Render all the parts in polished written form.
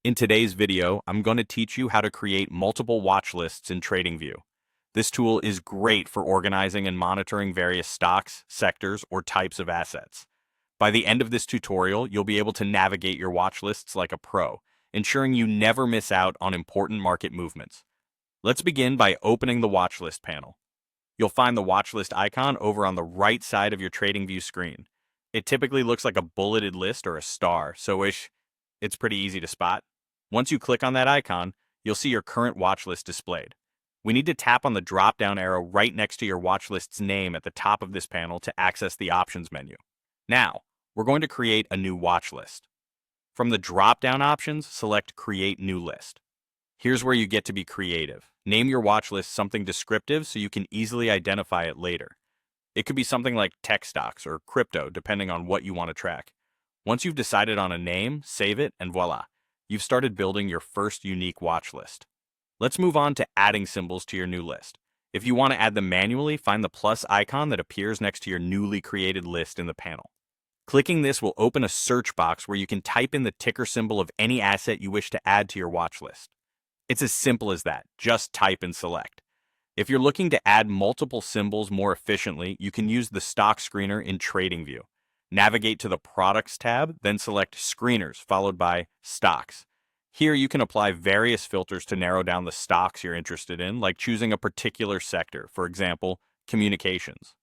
In today's video, I'm going to teach you how to create multiple watch lists in TradingView. This tool is great for organizing and monitoring various stocks, sectors, or types of assets. By the end of this tutorial, you'll be able to navigate your watch lists like a pro, ensuring you never miss out on important market movements. Let's begin by opening the watch list panel. You'll find the watch list icon over on the right side of your TradingView screen. It typically looks like a bulleted list or a star, so it's pretty easy to spot. Once you click on that icon, you'll see your current watch list displayed. We need to tap on the drop-down arrow right next to your watch list's name at the top of this panel to access the options menu. Now, we're going to create a new watch list. From the drop-down options, select Create New List. Here's where you get to be creative. Name your watch list something descriptive so you can easily identify it later. It could be something like tech stocks or crypto, depending on what you want to track. Once you've decided on a name, save it, and voila, you've started building your first unique watch list. Let's move on to adding symbols to your new list. If you want to add them manually, find the plus icon that appears next to your newly created list in the panel. Clicking this will open a search box where you can type in the ticker symbol of any asset you wish to add to your watch list. It's as simple as that. Just type and select. If you're looking to add multiple symbols more efficiently, you can use the stock screener in TradingView. Navigate to the Products tab, then select Screeners, followed by Stocks. Here you can apply various filters to narrow down the stocks you're interested in, like choosing a particular sector, for example, communications.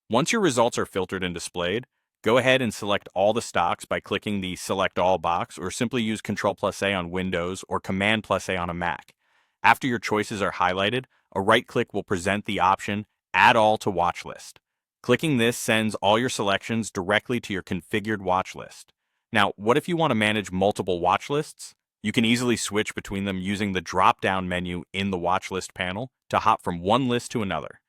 Once your results are filtered and displayed, go ahead and select all the stocks by clicking the Select All box, or simply use Ctrl+A on Windows or Command+A on a Mac. After your choices are highlighted, a right-click will present the option Add All to Watch List. Clicking this sends all your selections directly to your configured watch list. Now, what if you want to manage multiple watch lists? You can easily switch between them using the drop-down menu in the watch list panel to hop from one list to another.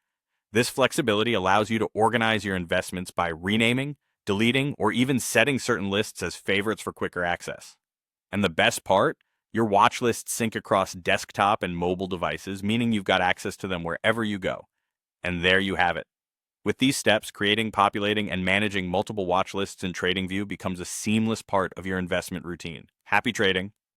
This flexibility allows you to organize your investments by renaming, deleting, or even setting certain lists as favorites for quicker access. And the best part? Your watch lists sync across desktop and mobile devices, meaning you've got access to them wherever you go. And there you have it. With these steps, creating, populating, and managing multiple watch lists in TradingView becomes a seamless part of your investment routine. Happy trading!